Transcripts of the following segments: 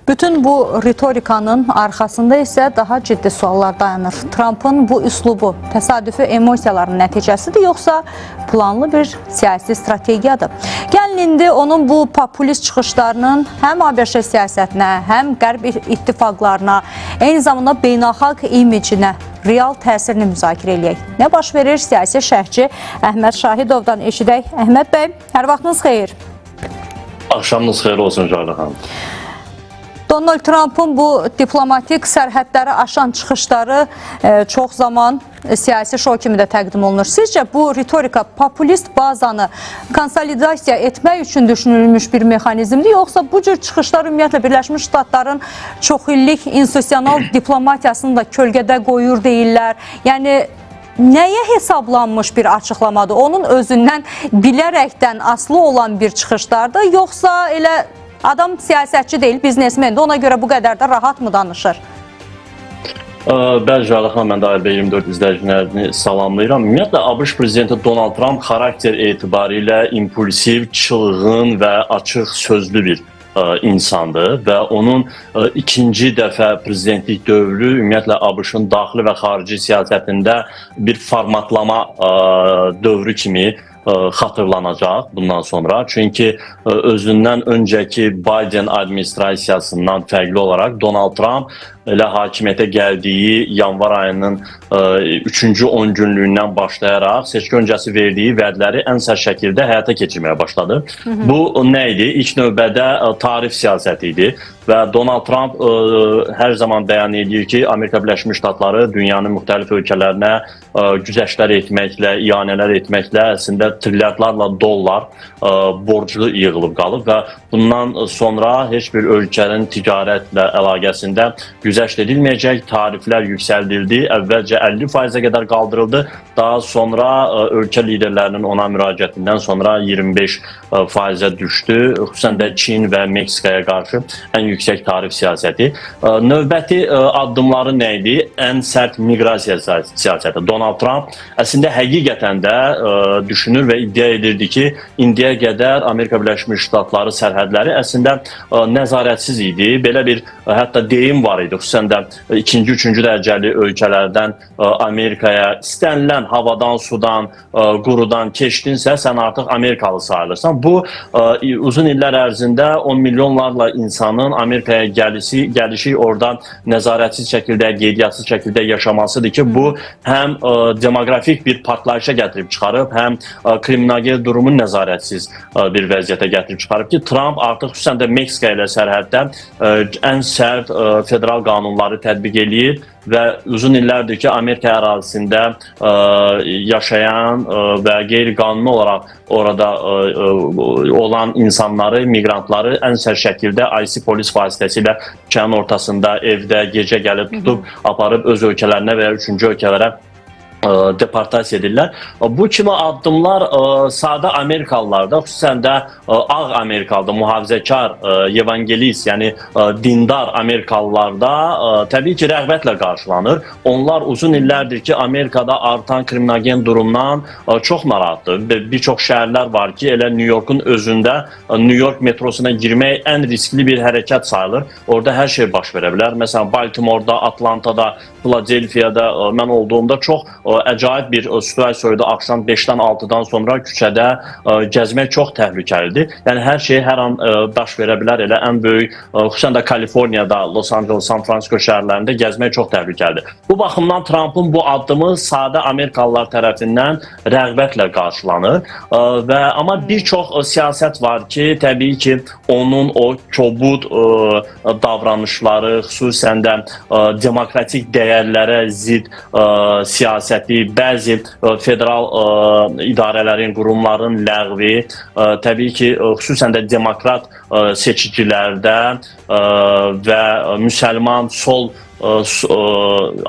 Bütün bu ritorikanın arxasında isə daha ciddi suallar dayanır. Trump'ın bu üslubu təsadüfi emosiyaların nəticəsidir, yoxsa planlı bir siyasi strategiyadır? Gəlin indi onun bu populist çıxışlarının həm ABŞ siyasətinə, həm Qərb ittifaqlarına, eyni zamanda beynəlxalq imicinə real təsirini müzakirə eləyək. Nə baş verir? Siyasi şərhçi Əhməd Şahidovdan eşidək. Əhməd bəy, hər vaxtınız xeyir. Axşamınız xeyir olsun Cahil xanım. Donald Trump'ın bu diplomatik sərhədləri aşan çıxışları çox zaman siyasi şou kimi də təqdim olunur. Sizcə bu ritorika populist bazanı konsolidasiya etmək üçün düşünülmüş bir mexanizmdir, yoxsa bu cür çıxışlar ümumiyyətlə Birləşmiş Ştatların çoxillik institusional diplomatiyasını da kölgədə qoyur deyirlər? Yəni nəyə hesablanmış bir açıqlamadır? Onun özündən bilərəkdən asılı olan bir çıxışlardır, yoxsa elə adam siyasətçi deyil, biznesmendir, ona görə bu qədər də rahat mı danışır? Bəli, Cahil xanım, mən də ARB24 izləyicilərini salamlayıram. Ümumiyyətlə, ABŞ prezidenti Donald Trump xarakter etibarilə impulsiv, çılğın və açıq sözlü bir insandır və onun ikinci dəfə prezidentlik dövrü ümumiyyətlə ABŞ-ın daxili və xarici siyasətində bir formatlama dövrü kimi xatırlanacaq bundan sonra. Çünki özündən öncəki Biden administrasiyasından fərqli olaraq Donald Trump elə hakimiyyətə gəldiyi yanvar ayının 3-cü 10 günlüyündən başlayaraq seçki öncəsi verdiyi vədləri ən sərt şəkildə həyata keçirməyə başladı. Bu nə idi? İlk növbədə tarif siyasəti idi və Donald Trump hər zaman bəyan edir ki, Amerika Birləşmiş Ştatları dünyanın müxtəlif ölkələrinə güzəştlər etməklə, iyanələr etməklə əslində trilyardlarla dollar borclu yığılıb qalıb və bundan sonra heç bir ölkənin ticarətlə əlaqəsində güzəşt edilməyəcək, tariflər yüksəldildi, əvvəlcə 50%-ə qədər qaldırıldı, daha sonra ölkə liderlərinin ona müraciətindən sonra 25%-ə düşdü, xüsusən də Çin və Meksikaya qarşı ən yüksək tarif siyasəti. Növbəti addımları nə idi? Ən sərt miqrasiya siyasəti. Donald Trump əslində həqiqətən də düşünür və iddia edirdi ki, indiyə qədər Amerika Birləşmiş Ştatları sərhədləri əslində nəzarətsiz idi. Belə bir hətta deyim var idi, xüsusən də ikinci, üçüncü dərəcəli ölkələrdən Amerikaya istənilən havadan, sudan, qurudan keçdinsə, sən artıq Amerikalı sayılırsan. Bu, uzun illər ərzində 10 milyonlarla insanın Amerikaya gəlişi oradan nəzarətsiz şəkildə, qeydiyyatсız şəkildə yaşamasıdır ki, bu həm demoqrafik bir partlayışa gətirib çıxarıb, həm kriminal durumun nəzarətsiz bir vəziyyətə gətirib çıxarıb ki, Trump artıq xüsusən də Meksika ilə sərhəddə ən sərt federal qanunları tətbiq eləyir və uzun illərdir ki, Amerika ərazisində yaşayan və qeyri-qanuni olaraq orada olan insanları, miqrantları ən sərt şəkildə IC polis vasitəsilə kənin ortasında, evdə gecə gəlib tutub, aparıb öz ölkələrinə və ya üçüncü ölkələrə deportasiya edirlər. Bu kimi addımlar sadə Amerikalılarda, xüsusən də ağ Amerikalıda, mühafizəkar, evangelist, yəni dindar Amerikalılarda təbii ki, rəğbətlə qarşılanır. Onlar uzun illərdir ki, Amerikada artan kriminogen durumdan çox narahatdır. Bir çox şəhərlər var ki, elə New York'un özündə New York metrosuna girmək ən riskli bir hərəkət sayılır. Orada hər şey baş verə bilər. Məsələn, Baltimore'da, Atlanta'da, Philadelphia'da mən olduğumda çox əcaib bir situasiya idi. Axşam 5-dən 6-dan sonra küçədə gəzmək çox təhlükəlidir. Yəni hər şey hər an baş verə bilər. Elə ən böyük, xüsusən də Kaliforniyada, Los Angeles, San Francisco şəhərlərində gəzmək çox təhlükəlidir. Bu baxımdan Trump'ın bu addımı sadə Amerikalılar tərəfindən rəğbətlə qarşılanır. Amma bir çox siyasət var ki, təbii ki, onun o kobud davranışları, xüsusən də demokratik dəyərlərə zidd siyasəti, bəzi federal idarələrin, qurumların ləğvi, təbii ki, xüsusən də demokrat seçicilərdə və müsəlman sol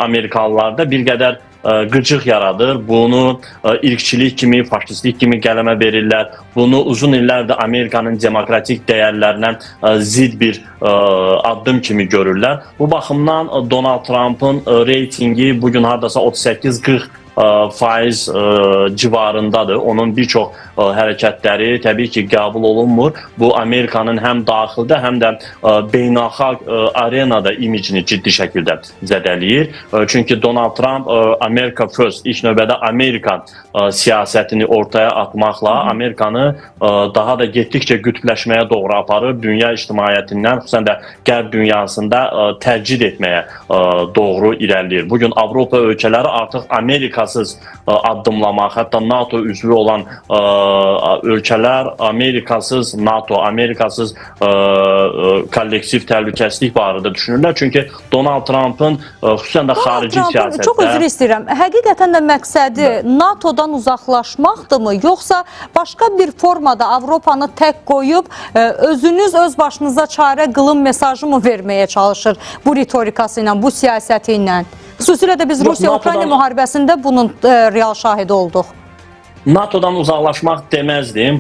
Amerikalılarda bir qədər qıcıq yaradır. Bunu irqçilik kimi, faşistlik kimi qələmə verirlər. Bunu uzun illərdir Amerikanın demokratik dəyərlərinə zidd bir addım kimi görürlər. Bu baxımdan Donald Trump'ın reytingi bugün hardasa 38-40 faiz civarındadır. Onun bir çox hərəkətləri təbii ki, qəbul olunmur. Bu Amerikanın həm daxildə, həm də beynəlxalq arenada imicini ciddi şəkildə zədələyir. Çünki Donald Trump America First, ilk növbədə Amerika siyasətini ortaya atmaqla Amerikanı daha da getdikcə qütbləşməyə doğru aparır. Dünya ictimaiyyətindən, xüsusən də qərb dünyasında təcrid etməyə doğru irəliləyir. Bugün Avropa ölkələri artıq Amerikasız addımlamaq, hətta NATO üzvü olan ölkələr Amerikasız NATO, Amerikasız kollektiv təhlükəsizlik barədə düşünürlər. Çünki Donald Trump'ın xüsusən də xarici siyasətdə... Çox üzr istəyirəm. Həqiqətən də məqsədi NATO'dan uzaqlaşmaqdırmı? Yoxsa başqa bir formada Avropanı tək qoyub özünüz öz başınıza çarə qılın mesajı mı verməyə çalışır bu ritorikası ilə, bu siyasəti ilə? Xüsusilə də biz Rusiya-Ukrayna müharibəsində bunun real şahidi olduq. NATO'dan uzaqlaşmaq deməzdim.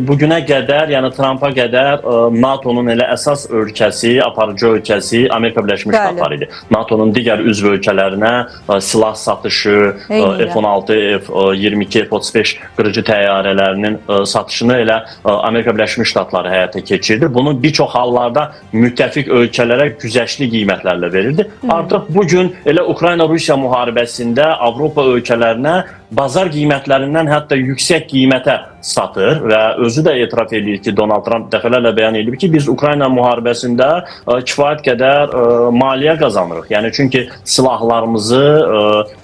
Bugünə qədər, yəni Trump'a qədər NATO'nun elə əsas ölkəsi, aparıcı ölkəsi Amerika Birləşmiş Ştatları idi. NATO'nun digər üzv ölkələrinə silah satışı, F-16, F-22, F-35 qırıcı təyyarələrinin satışını elə Amerika Birləşmiş Ştatları həyata keçirdi. Bunu bir çox hallarda müttəfiq ölkələrə güzəştli qiymətlərlə verirdi. Artıq bugün elə Ukrayna-Rusiya müharibəsində Avropa ölkələrinə bazar qiymətlərindən hətta yüksək qiymətə satır və özü də etiraf edir ki, Donald Trump dəfələrlə bəyan edir ki, biz Ukrayna müharibəsində kifayət qədər maliyyə qazanırıq. Yəni çünki silahlarımızı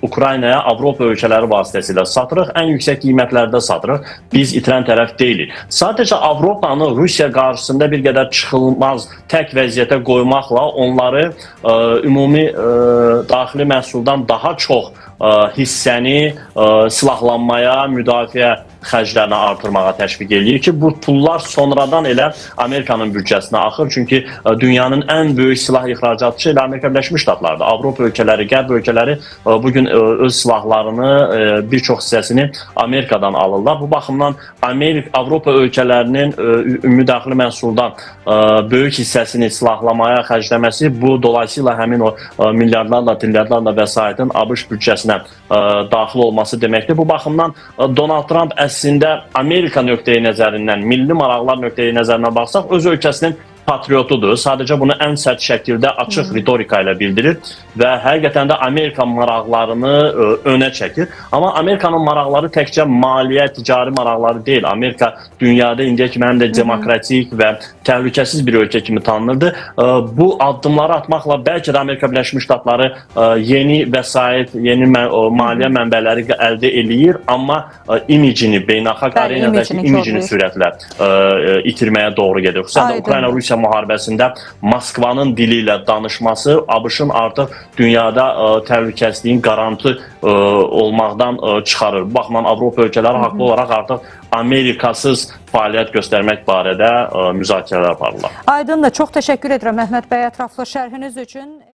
Ukraynaya Avropa ölkələri vasitəsilə satırıq, ən yüksək qiymətlərdə satırıq. Biz itirən tərəf deyilik. Sadəcə Avropanı Rusiya qarşısında bir qədər çıxılmaz tək vəziyyətə qoymaqla onları ümumi daxili məhsuldan daha çox hissəni silahlanmaya, müdafiə xərclərini artırmağa təşviq edir ki, bu pullar sonradan elə Amerikanın büdcəsinə axır. Çünki dünyanın ən böyük silah ixracatçısı elə Amerika Birləşmiş Ştatlarıdır. Avropa ölkələri, qərb ölkələri bugün öz silahlarını, bir çox hissəsini Amerikadan alırlar. Bu baxımdan Avropa ölkələrinin müdaxili məhsuldan böyük hissəsini silahlamaya xərcləməsi, bu dolayısıyla həmin o milyardlarla, trilyardlarla vəsaitin ABŞ büdcəsinə daxil olması deməkdir. Bu baxımdan Donald Trump əslində Amerika nöqteyi nəzərindən, milli maraqlar nöqteyi nəzərindən baxsaq, öz ölkəsinin patriotudur. Sadəcə bunu ən sərt şəkildə açıq ritorika ilə bildirir və həqiqətən də Amerika maraqlarını önə çəkir. Amma Amerikanın maraqları təkcə maliyyə, ticari maraqları deyil. Amerika dünyada indiyə kimi həm də demokratik və təhlükəsiz bir ölkə kimi tanınırdı. Bu addımları atmaqla bəlkə də Amerika Birləşmiş Ştatları yeni vəsait, yeni maliyyə mənbələri əldə eləyir, amma imicini, beynəlxalq arenadakı imicini sürətlə itirməyə doğru gedir. Xüsusən də Ukrayna-Rusiya müharibəsində Moskvanın dili ilə danışması ABŞ-ın artıq dünyada təhlükəsizliyin qarantı olmaqdan çıxarır. Bu baxımdan Avropa ölkələri haqlı olaraq artıq Amerikasız fəaliyyət göstərmək barədə müzakirələr aparırlar. Aydındır. Çox təşəkkür edirəm Məhməd bəy ətraflı şərhiniz üçün.